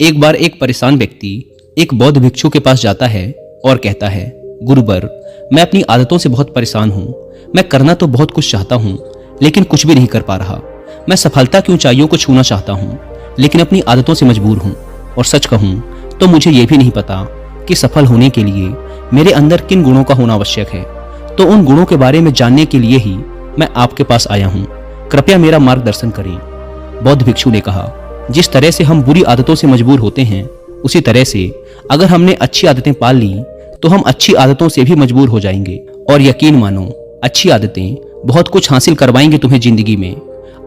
एक बार एक परेशान व्यक्ति एक बौद्ध भिक्षु के पास जाता है और कहता है, गुरुवर, मैं अपनी आदतों से बहुत परेशान हूँ। मैं करना तो बहुत कुछ चाहता हूँ, लेकिन कुछ भी नहीं कर पा रहा। मैं सफलता की ऊंचाइयों को छूना चाहता हूँ, लेकिन अपनी आदतों से मजबूर हूँ। और सच कहूँ तो मुझे ये भी नहीं पता कि सफल होने के लिए मेरे अंदर किन गुणों का होना आवश्यक है। तो उन गुणों के बारे में जानने के लिए ही मैं आपके पास आया हूँ। कृपया मेरा मार्गदर्शन करें। बौद्ध भिक्षु ने कहा, जिस तरह से हम बुरी आदतों से मजबूर होते हैं, उसी तरह से अगर हमने अच्छी आदतें पाल ली तो हम अच्छी आदतों से भी मजबूर हो जाएंगे। और यकीन मानो, अच्छी आदतें बहुत कुछ हासिल करवाएंगे तुम्हें जिंदगी में।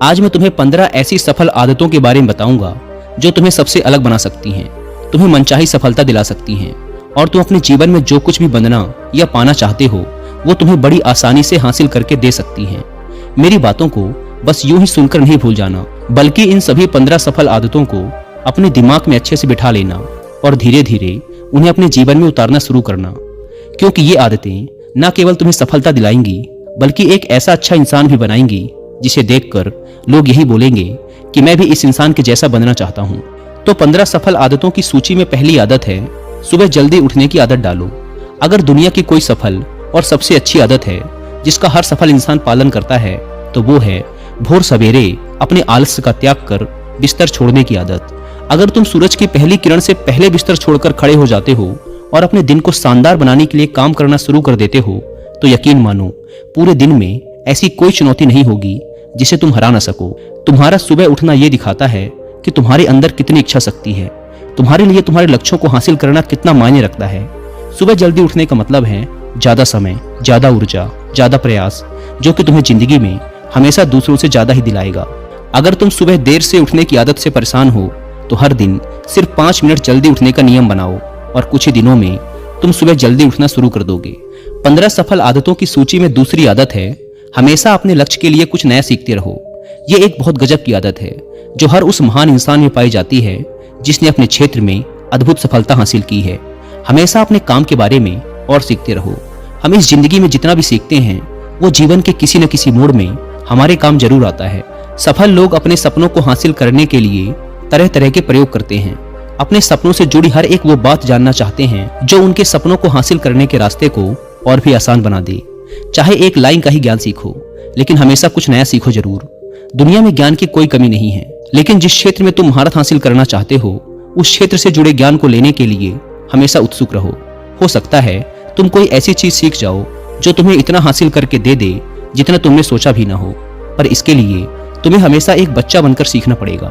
आज मैं तुम्हें 15 ऐसी सफल आदतों के बारे में बताऊंगा जो तुम्हें सबसे अलग बना सकती हैं, तुम्हें मनचाही सफलता दिला सकती हैं, और तुम अपने जीवन में जो कुछ भी बनना या पाना चाहते हो वो तुम्हें बड़ी आसानी से हासिल करके दे सकती हैं। मेरी बातों को बस यूं ही सुनकर नहीं भूल जाना, बल्कि इन सभी 15 सफल आदतों को अपने दिमाग में अच्छे से बिठा लेना और धीरे धीरे उन्हें अपने जीवन में उतारना शुरू करना। क्योंकि ये आदतें न केवल तुम्हें सफलता दिलाएंगी, बल्कि एक ऐसा अच्छा इंसान भी बनाएंगी जिसे देखकर लोग यही बोलेंगे कि मैं भी इस इंसान के जैसा बनना चाहता हूँ। तो 15 सफल आदतों की सूची में पहली आदत है, सुबह जल्दी उठने की आदत डालो। अगर दुनिया की कोई सफल और सबसे अच्छी आदत है जिसका हर सफल इंसान पालन करता है, तो वो है भोर सवेरे अपने आलस्य का त्याग कर बिस्तर छोड़ने की आदत। अगर तुम सूरज की पहली किरण से पहले बिस्तर छोड़कर खड़े हो जाते हो और अपने दिन को शानदार बनाने के लिए काम करना शुरू कर देते हो, तो यकीन मानो, पूरे दिन में ऐसी कोई चुनौती नहीं होगी जिसे तुम हरा ना सको। तुम्हारा सुबह उठना यह दिखाता है कि तुम्हारे अंदर कितनी इच्छा शक्ति है, तुम्हारे लिए तुम्हारे लक्ष्यों को हासिल करना कितना मायने रखता है। सुबह जल्दी उठने का मतलब है ज्यादा समय, ज्यादा ऊर्जा, ज्यादा प्रयास, जो कि तुम्हें जिंदगी में हमेशा दूसरों से ज्यादा ही दिलाएगा। अगर तुम सुबह देर से उठने की आदत से परेशान हो तो हर दिन सिर्फ 5 मिनट जल्दी उठने का नियम बनाओ और कुछ ही दिनों में तुम सुबह जल्दी उठना शुरू कर दोगे। 15 सफल आदतों की सूची में दूसरी आदत है, हमेशा अपने लक्ष्य के लिए कुछ नया सीखते रहो। ये एक बहुत गजब की आदत है जो हर उस महान इंसान में पाई जाती है जिसने अपने क्षेत्र में अद्भुत सफलता हासिल की है। हमेशा अपने काम के बारे में और सीखते रहो। हम इस जिंदगी में जितना भी सीखते हैं वो जीवन के किसी न किसी मोड़ में हमारे काम जरूर आता है। सफल लोग अपने सपनों को हासिल करने के लिए तरह तरह के प्रयोग करते हैं। अपने सपनों से जुड़ी हर एक वो बात जानना चाहते हैं जो उनके सपनों को हासिल करने के रास्ते को और भी आसान बना दे। चाहे एक लाइन का ही ज्ञान सीखो, लेकिन हमेशा कुछ नया सीखो जरूर। दुनिया में ज्ञान की कोई कमी नहीं है, लेकिन जिस क्षेत्र में तुम महारत हासिल करना चाहते हो उस क्षेत्र से जुड़े ज्ञान को लेने के लिए हमेशा उत्सुक रहो। हो सकता है तुम कोई ऐसी चीज सीख जाओ जो तुम्हें इतना हासिल करके दे दे जितना तुमने सोचा भी ना हो, पर इसके लिए तुम्हें हमेशा एक बच्चा बनकर सीखना पड़ेगा।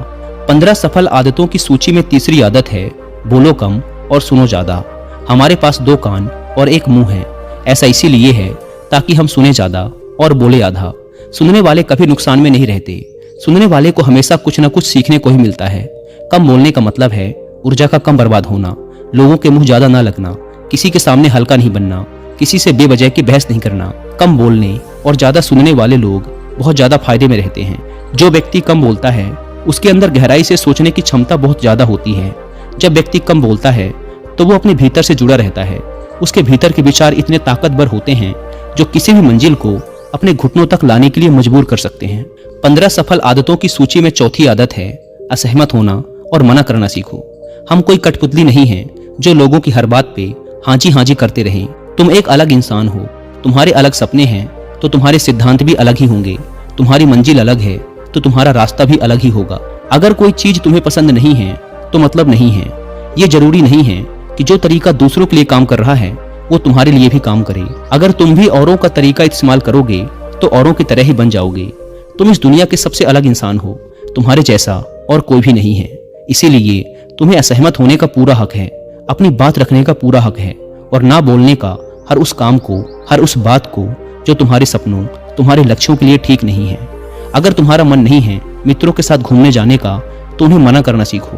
15 सफल आदतों की सूची में तीसरी आदत है, बोलो कम और सुनो ज्यादा। हमारे पास 2 कान और 1 मुंह है। ऐसा इसीलिए है ताकि हम सुने ज्यादा और बोले आधा। सुनने वाले कभी नुकसान में नहीं रहते। सुनने वाले को हमेशा कुछ न कुछ सीखने को ही मिलता है। कम बोलने का मतलब है ऊर्जा का कम बर्बाद होना, लोगों के मुंह ज्यादा ना लगना, किसी के सामने हल्का नहीं बनना, किसी से बेवजह की बहस नहीं करना। कम बोलने और ज्यादा सुनने वाले लोग बहुत ज्यादा फायदे में रहते हैं। जो व्यक्ति कम बोलता है उसके अंदर गहराई से सोचने की क्षमता बहुत ज्यादा होती है। जब व्यक्ति कम बोलता है तो वो अपने भीतर से जुड़ा रहता है। उसके भीतर के विचार इतने ताकतवर होते हैं जो किसी भी मंजिल को अपने घुटनों तक लाने के लिए मजबूर कर सकते हैं। 15 सफल आदतों की सूची में चौथी आदत है, असहमत होना और मना करना सीखो। हम कोई कठपुतली नहीं है जो लोगों की हर बात पे हाँ जी करते रहें। तुम एक अलग इंसान हो, तुम्हारे अलग सपने हैं तो तुम्हारे सिद्धांत भी अलग ही होंगे। तुम्हारी मंजिल अलग है तो तुम्हारा रास्ता भी अलग ही होगा। अगर कोई चीज तुम्हें पसंद नहीं है तो मतलब नहीं है। ये जरूरी नहीं है कि जो तरीका दूसरों के लिए काम कर रहा है वो तुम्हारे लिए भी काम करे। अगर तुम भी औरों का तरीका इस्तेमाल करोगे तो औरों की तरह ही बन जाओगे। तुम इस दुनिया के सबसे अलग इंसान हो, तुम्हारे जैसा और कोई भी नहीं है। इसीलिए तुम्हें असहमत होने का पूरा हक है, अपनी बात रखने का पूरा हक है, और ना बोलने का हर उस काम को, हर उस बात को जो तुम्हारे सपनों, तुम्हारे लक्ष्यों के लिए ठीक नहीं है। अगर तुम्हारा मन नहीं है मित्रों के साथ घूमने जाने का तो उन्हें मना करना सीखो।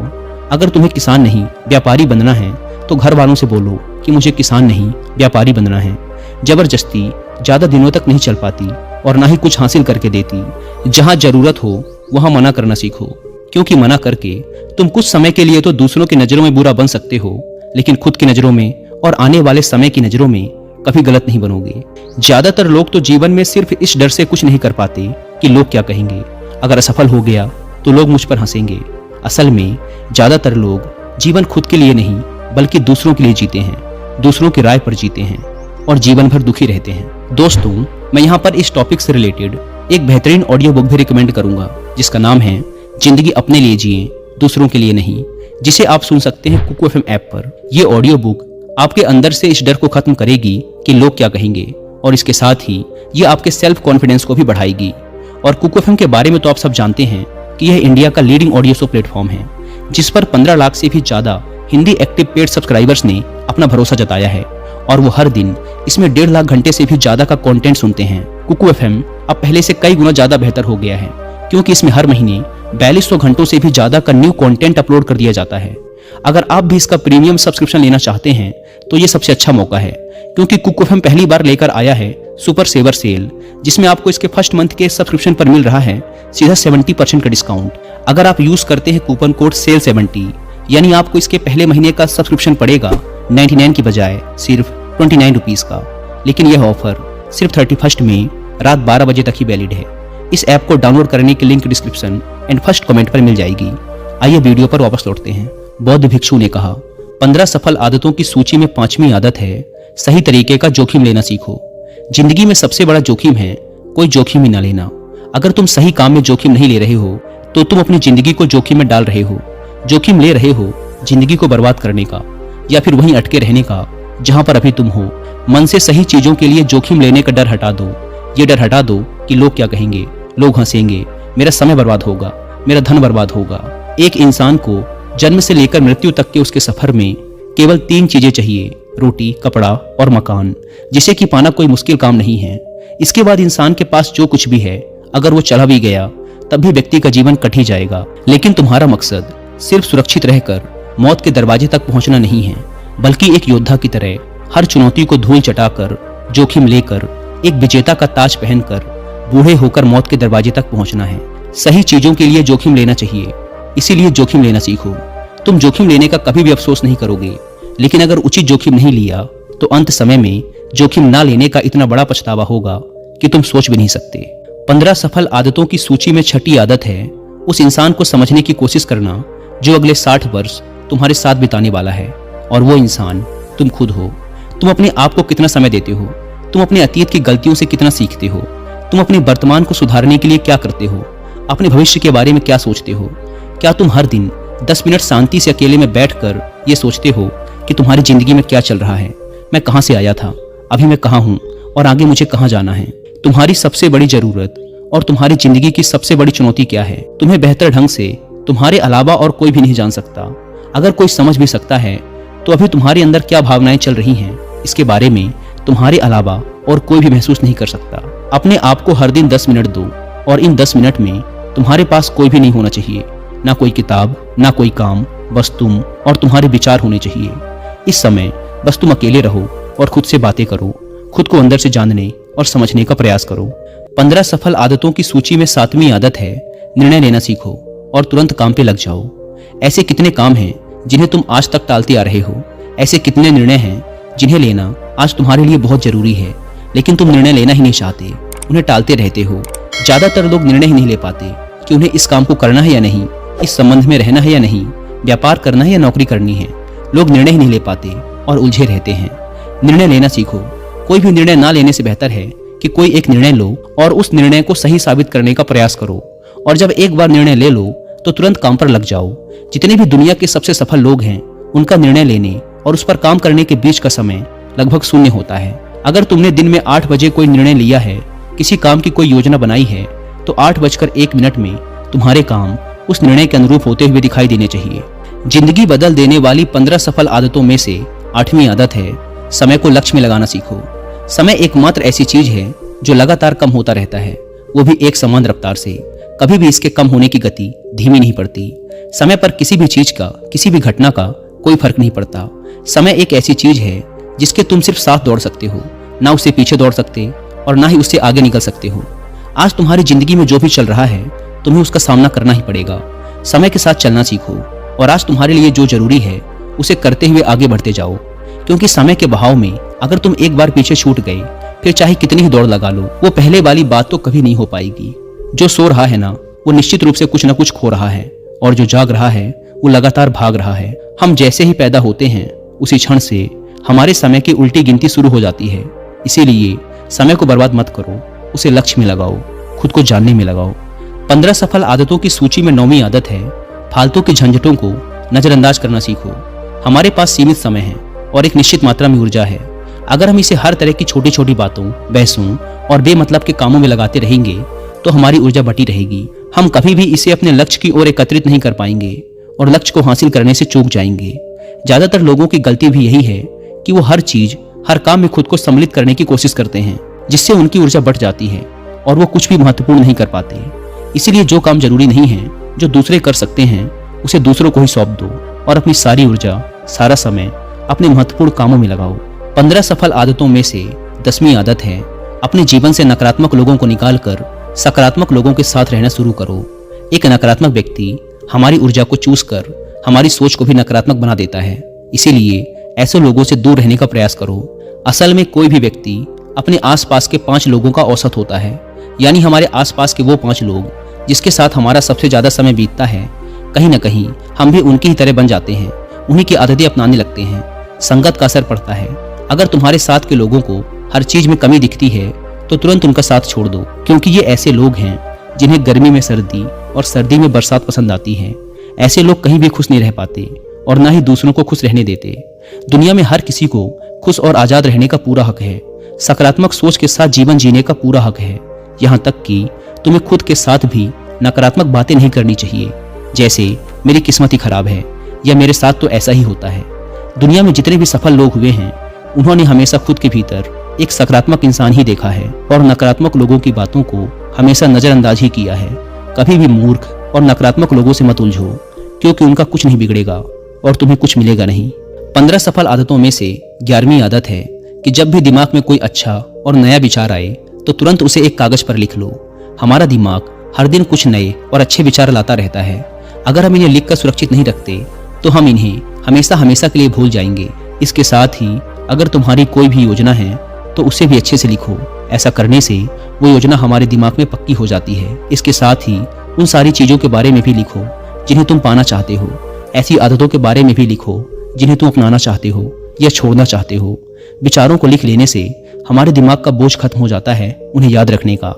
अगर तुम्हें किसान नहीं व्यापारी बनना है तो घर वालों से बोलो कि मुझे किसान नहीं व्यापारी बनना है। जबरदस्ती ज्यादा दिनों तक नहीं चल पाती और ना ही कुछ हासिल करके देती। जहां जरूरत हो वहां मना करना सीखो, क्योंकि मना करके तुम कुछ समय के लिए तो दूसरों की नजरों में बुरा बन सकते हो, लेकिन खुद की नजरों में और आने वाले समय की नजरों में कभी गलत नहीं बनोगे। ज्यादातर लोग तो जीवन में सिर्फ इस डर से कुछ नहीं कर पाते कि लोग क्या कहेंगे। अगर असफल हो गया तो लोग मुझ पर हंसेंगे। असल में ज्यादातर लोग जीवन खुद के लिए नहीं बल्कि दूसरों के लिए जीते हैं, दूसरों की राय पर जीते हैं और जीवन भर दुखी रहते हैं। दोस्तों, मैं यहाँ पर इस टॉपिक से रिलेटेड एक बेहतरीन ऑडियो बुक भी रिकमेंड करूंगा जिसका नाम है जिंदगी अपने लिए जिए, दूसरों के लिए नहीं, जिसे आप सुन सकते हैं कुकू एफएम ऐप पर। यह ऑडियो बुक आपके अंदर से इस डर को खत्म करेगी कि लोग क्या कहेंगे, और इसके साथ ही ये आपके सेल्फ कॉन्फिडेंस को भी बढ़ाएगी। और कुकू एफएम के बारे में तो आप सब जानते हैं कि यह इंडिया का लीडिंग ऑडियो शो प्लेटफॉर्म है जिस पर 15 लाख से भी ज्यादा हिंदी एक्टिव पेड सब्सक्राइबर्स ने अपना भरोसा जताया है और वो हर दिन इसमें 1.5 लाख घंटे से भी ज्यादा का कंटेंट सुनते हैं। कुकू एफएम अब पहले से कई गुना ज्यादा बेहतर हो गया है क्योंकि इसमें हर महीने 4200 घंटों से भी ज्यादा का न्यू कंटेंट अपलोड कर दिया जाता है। अगर आप भी इसका प्रीमियम सब्सक्रिप्शन लेना चाहते हैं तो ये सबसे अच्छा मौका है क्योंकि कुकू एफएम पहली बार लेकर आया है सुपर सेवर सेल, जिसमें आपको इसके फर्स्ट मंथ के सब्सक्रिप्शन पर मिल रहा है सीधा 70% का डिस्काउंट। अगर आप यूज करते हैं कूपन कोड SALE70, यानी आपको इसके पहले महीने का सब्सक्रिप्शन पड़ेगा 99 की बजाय सिर्फ 29 रुपीज का। लेकिन यह ऑफर सिर्फ 31 मई रात 12 बजे तक ही वैलिड है। इस ऐप को डाउनलोड करने की link description and first comment पर मिल जाएगी। आइए वीडियो पर वापस लौटते हैं। बौद्ध भिक्षु ने कहा, 15 सफल आदतों की सूची में 5वीं आदत है सही तरीके का जोखिम लेना सीखो। जिंदगी में सबसे बड़ा जोखिम है कोई जोखिम ही ना लेना। अगर तुम सही काम में जोखिम नहीं ले रहे हो तो तुम अपनी जिंदगी को जोखिम में डाल रहे हो। जोखिम ले रहे हो जिंदगी को बर्बाद करने का या फिर वहीं अटके रहने का जहां पर अभी तुम हो। मन से सही चीजों के लिए जोखिम लेने का डर हटा दो। ये डर हटा दो कि लोग क्या कहेंगे, लोग हंसेंगे, मेरा समय बर्बाद होगा, मेरा धन बर्बाद होगा। एक इंसान को जन्म से लेकर मृत्यु तक के उसके सफर में केवल 3 चीजें चाहिए, रोटी, कपड़ा और मकान, जिसे कि पाना कोई मुश्किल काम नहीं है। इसके बाद इंसान के पास जो कुछ भी है अगर वो चला भी गया तब भी व्यक्ति का जीवन कट ही जाएगा। लेकिन तुम्हारा मकसद सिर्फ सुरक्षित रहकर मौत के दरवाजे तक पहुंचना नहीं है बल्कि एक योद्धा की तरह हर चुनौती को धूल चटाकर जोखिम लेकर एक विजेता का ताज पहनकर बूढ़े होकर मौत के दरवाजे तक पहुंचना है। सही चीजों के लिए जोखिम लेना चाहिए, इसीलिए जोखिम लेना सीखो। तुम जोखिम लेने का कभी भी अफसोस नहीं करोगे, लेकिन अगर उचित जोखिम नहीं लिया तो अंत समय में जोखिम ना लेने का इतना बड़ा पछतावा होगा कि तुम सोच भी नहीं सकते। 15 सफल आदतों की सूची में 6ठी आदत है उस इंसान को समझने की कोशिश करना जो अगले 60 वर्ष तुम्हारे साथ बिताने वाला है, और वो इंसान तुम खुद हो। तुम अपने आप को कितना समय देते हो, तुम अपने अतीत की गलतियों से कितना सीखते हो, तुम अपने वर्तमान को सुधारने के लिए क्या करते हो, अपने भविष्य के बारे में क्या सोचते हो। क्या तुम हर दिन 10 मिनट शांति से अकेले में बैठकर ये सोचते हो कि तुम्हारी जिंदगी में क्या चल रहा है, मैं कहां से आया था, अभी मैं कहां हूं और आगे मुझे कहां जाना है। तुम्हारी सबसे बड़ी जरूरत और तुम्हारी जिंदगी की सबसे बड़ी चुनौती क्या है, तुम्हें बेहतर ढंग से तुम्हारे अलावा और कोई भी नहीं जान सकता। अगर कोई समझ भी सकता है तो अभी तुम्हारे अंदर क्या भावनाएं चल रही हैं इसके बारे में तुम्हारे अलावा और कोई भी महसूस नहीं कर सकता। अपने आप को हर दिन 10 मिनट दो और इन 10 मिनट में तुम्हारे पास कोई भी नहीं होना चाहिए, ना कोई किताब, ना कोई काम, बस तुम और तुम्हारे विचार होने चाहिए। इस समय बस तुम अकेले रहो और खुद से बातें करो, खुद को अंदर से जानने और समझने का प्रयास करो। 15 सफल आदतों की सूची में 7वीं आदत है निर्णय लेना सीखो और तुरंत काम पे लग जाओ। ऐसे कितने काम हैं जिन्हें तुम आज तक टालते आ रहे हो, ऐसे कितने निर्णय हैं जिन्हें लेना आज तुम्हारे लिए बहुत जरूरी है लेकिन तुम निर्णय लेना ही नहीं चाहते, उन्हें टालते रहते हो। ज्यादातर लोग निर्णय ही नहीं ले पाते कि उन्हें इस काम को करना है या नहीं, इस संबंध में रहना है या नहीं, व्यापार करना है या नौकरी करनी है। लोग निर्णय ही नहीं ले पाते और उलझे रहते हैं। निर्णय लेना सीखो। कोई भी निर्णय ना लेने से बेहतर है कि कोई एक निर्णय लो और उस निर्णय को सही साबित करने का प्रयास करो, और जब एक बार निर्णय ले लो तो तुरंत काम पर लग जाओ। जितने भी दुनिया के सबसे सफल लोग हैं उनका निर्णय लेने और उस पर काम करने के बीच का समय लगभग 0 होता है। अगर तुमने दिन में 8 बजे कोई निर्णय लिया है, किसी काम की कोई योजना बनाई है, तो 8:01 में तुम्हारे काम उस निर्णय के अनुरूप होते हुए दिखाई देने चाहिए। जिंदगी बदल देने वाली 15 सफल आदतों में से 8वीं आदत है समय को लक्ष्य में लगाना सीखो। समय एकमात्र ऐसी चीज है जो लगातार कम होता रहता है, वो भी एक समान रफ्तार से। कभी भी इसके कम होने की गति धीमी नहीं पड़ती। समय पर किसी भी चीज का, किसी भी घटना का कोई फर्क नहीं पड़ता। समय एक ऐसी चीज है जिसके तुम सिर्फ साथ दौड़ सकते हो, ना उससे पीछे दौड़ सकते और ना ही उससे आगे निकल सकते हो। आज तुम्हारी जिंदगी में जो भी चल रहा है तुम्हें उसका सामना करना ही पड़ेगा। समय के साथ चलना सीखो और आज तुम्हारे लिए जो जरूरी है उसे करते हुए आगे बढ़ते जाओ, क्योंकि समय के बहाव में अगर तुम एक बार पीछे छूट गए फिर चाहे कितनी ही दौड़ लगा लो, वो पहले वाली बात तो कभी नहीं हो पाएगी। जो सो रहा है ना, वो निश्चित रूप से कुछ ना कुछ खो रहा है, और जो जाग रहा है वो लगातार भाग रहा है। हम जैसे ही पैदा होते हैं उसी क्षण से हमारे समय की उल्टी गिनती शुरू हो जाती है। इसीलिए समय को बर्बाद मत करो, उसे लक्ष्य में लगाओ, खुद को जानने में लगाओ। 15 सफल आदतों की सूची में 9वीं आदत है, फालतू की झंझटों को नजरअंदाज करना सीखो। हमारे पास सीमित समय है और एक निश्चित मात्रा में ऊर्जा है। अगर हम इसे हर तरह की छोटी छोटी बातों, बहसों और बेमतलब के कामों में लगाते रहेंगे तो हमारी ऊर्जा बटी रहेगी। हम कभी भी इसे अपने लक्ष्य की ओर एकत्रित नहीं कर पाएंगे और लक्ष्य को हासिल करने से चूक जाएंगे। ज्यादातर लोगों की गलती भी यही है कि वो हर चीज, हर काम में खुद को सम्मिलित करने की कोशिश करते हैं, जिससे उनकी ऊर्जा बढ़ जाती है और वो कुछ भी महत्वपूर्ण नहीं कर पाते। इसीलिए जो काम जरूरी नहीं है, जो दूसरे कर सकते हैं, उसे दूसरों को ही सौंप दो और अपनी सारी ऊर्जा, सारा समय अपने महत्वपूर्ण कामों में लगाओ। 15 सफल आदतों में से 10वीं आदत है, अपने जीवन से नकारात्मक लोगों को निकालकर सकारात्मक लोगों के साथ रहना शुरू करो। एक नकारात्मक व्यक्ति हमारी ऊर्जा को चूस कर हमारी सोच को भी नकारात्मक बना देता है। इसीलिए ऐसे लोगों से दूर रहने का प्रयास करो। असल में कोई भी व्यक्ति अपने आसपास के 5 लोगों का औसत होता है, यानी हमारे आसपास के वो 5 लोग जिसके साथ हमारा सबसे ज्यादा समय बीतता है, कहीं ना कहीं हम भी उनकी ही तरह बन जाते हैं, उन्हीं की आदतें अपनाने लगते हैं। संगत का असर पड़ता है। अगर तुम्हारे साथ के लोगों को हर चीज में कमी दिखती है तो तुरंत उनका साथ छोड़ दो, क्योंकि ये ऐसे लोग हैं जिन्हें गर्मी में सर्दी और सर्दी में बरसात पसंद आती है। ऐसे लोग कहीं भी खुश नहीं रह पाते और ना ही दूसरों को खुश रहने देते। दुनिया में हर किसी को खुश और आजाद रहने का पूरा हक है। सकारात्मक सोच के साथ जीवन जीने का पूरा हक है। यहाँ तक कि तुम्हें खुद के साथ भी नकारात्मक बातें नहीं करनी चाहिए, जैसे मेरी किस्मत ही खराब है या मेरे साथ तो ऐसा ही होता है। दुनिया में जितने भी सफल लोग हुए हैं, उन्होंने हमेशा खुद के भीतर एक सकारात्मक इंसान ही देखा है और नकारात्मक लोगों की बातों को हमेशा नजरअंदाज ही किया है। कभी भी मूर्ख और नकारात्मक लोगों से मत उलझो, क्योंकि उनका कुछ नहीं बिगड़ेगा और तुम्हें कुछ मिलेगा नहीं। 15 सफल आदतों में से 11वीं आदत है कि जब भी दिमाग में कोई अच्छा और नया विचार आए तो तुरंत उसे एक कागज पर लिख लो। हमारा दिमाग हर दिन कुछ नए और अच्छे विचार लाता रहता है। अगर हम इन्हें लिखकर सुरक्षित नहीं रखते तो हम इन्हें हमेशा हमेशा के लिए भूल जाएंगे। इसके साथ ही अगर तुम्हारी कोई भी योजना है तो उसे भी अच्छे से लिखो। ऐसा करने से वो योजना हमारे दिमाग में पक्की हो जाती है। इसके साथ ही उन सारी चीजों के बारे में भी लिखो जिन्हें तुम पाना चाहते हो। ऐसी आदतों के बारे में भी लिखो जिन्हें तुम अपनाना चाहते हो या छोड़ना चाहते हो। विचारों को लिख लेने से हमारे दिमाग का बोझ खत्म हो जाता है उन्हें याद रखने का,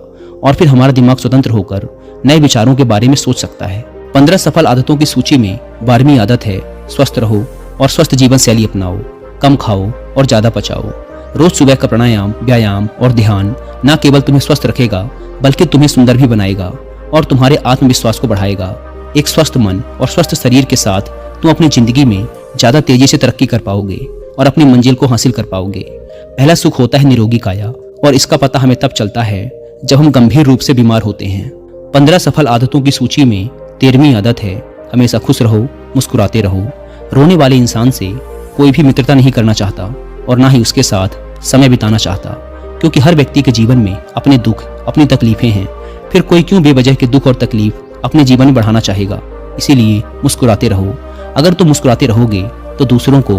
और फिर हमारा दिमाग स्वतंत्र होकर नए विचारों के बारे में सोच सकता है। 15 सफल आदतों की सूची में 12वीं आदत है, स्वस्थ रहो और स्वस्थ जीवन शैली अपनाओ। कम खाओ और ज्यादा पचाओ। रोज सुबह का प्राणायाम, व्यायाम और ध्यान न केवल तुम्हें स्वस्थ रखेगा बल्कि तुम्हें सुंदर भी बनाएगा और तुम्हारे आत्मविश्वास को बढ़ाएगा। एक स्वस्थ मन और स्वस्थ शरीर के साथ तुम अपनी जिंदगी में ज्यादा तेजी से तरक्की कर पाओगे और अपनी मंजिल को हासिल कर पाओगे। पहला सुख होता है निरोगी काया, और इसका पता हमें तब चलता है जब हम गंभीर रूप से बीमार होते हैं। 15 सफल आदतों की सूची में 13वीं आदत है, हमेशा खुश रहो, मुस्कुराते रहो। रोने वाले इंसान से कोई भी मित्रता नहीं करना चाहता और ना ही उसके साथ समय बिताना चाहता, क्योंकि हर व्यक्ति के जीवन में अपने दुख, अपनी तकलीफें हैं। फिर कोई क्यों बेवजह के दुख और तकलीफ अपने जीवन में बढ़ाना चाहेगा। इसीलिए मुस्कुराते रहो। अगर तुम मुस्कुराते रहोगे तो दूसरों को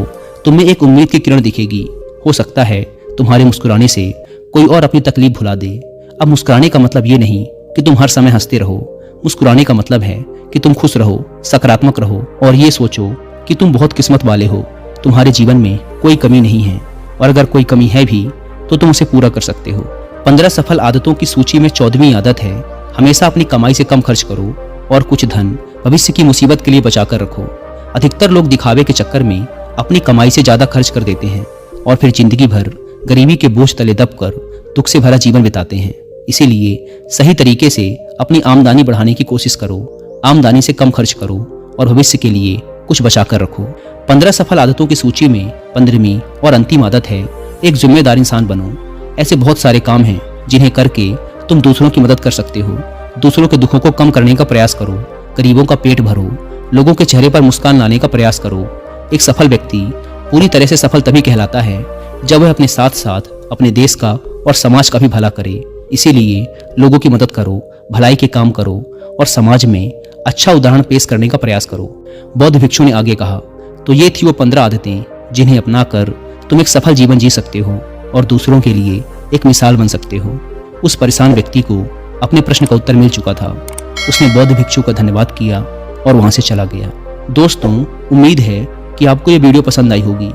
तुम में एक उम्मीद की किरण दिखेगी। हो सकता है तुम्हारे मुस्कुराने से कोई और अपनी तकलीफ भुला दे। अब मुस्कुराने का मतलब ये नहीं कि तुम हर समय हंसते रहो। मुस्कुराने का मतलब है कि तुम खुश रहो, सकारात्मक रहो और ये सोचो कि तुम बहुत किस्मत वाले हो। तुम्हारे जीवन में कोई कमी नहीं है, और अगर कोई कमी है भी तो तुम उसे पूरा कर सकते हो। 15 सफल आदतों की सूची में 14वीं आदत है, हमेशा अपनी कमाई से कम खर्च करो और कुछ धन भविष्य की मुसीबत के लिए बचा कर रखो। अधिकतर लोग दिखावे के चक्कर में अपनी कमाई से ज्यादा खर्च कर देते हैं और फिर जिंदगी भर गरीबी के बोझ तले दबकर दुख से भरा जीवन बिताते हैं। इसीलिए सही तरीके से अपनी आमदनी बढ़ाने की कोशिश करो। आमदनी से कम खर्च करो और भविष्य के लिए कुछ बचा कर रखो। 15 सफल आदतों की सूची में 15वीं और अंतिम आदत है, एक जिम्मेदार इंसान बनो। ऐसे बहुत सारे काम हैं जिन्हें करके तुम दूसरों की मदद कर सकते हो। दूसरों के दुखों को कम करने का प्रयास करो, गरीबों का पेट भरो, लोगों के चेहरे पर मुस्कान लाने का प्रयास करो। एक सफल व्यक्ति पूरी तरह से सफल तभी कहलाता है जब वह अपने साथ साथ अपने देश का और समाज का भी भला करे। इसीलिए लोगों की मदद करो, भलाई के काम करो और समाज में अच्छा उदाहरण पेश करने का प्रयास करो। बौद्ध भिक्षु ने आगे कहा, तो ये थी वो 15 आदतें जिन्हें अपनाकर तुम एक सफल जीवन जी सकते हो और दूसरों के लिए एक मिसाल बन सकते हो। उस परेशान व्यक्ति को अपने प्रश्न का उत्तर मिल चुका था। उसने बौद्ध भिक्षु का धन्यवाद किया और वहां से चला गया। दोस्तों, उम्मीद है कि आपको ये वीडियो पसंद आई होगी।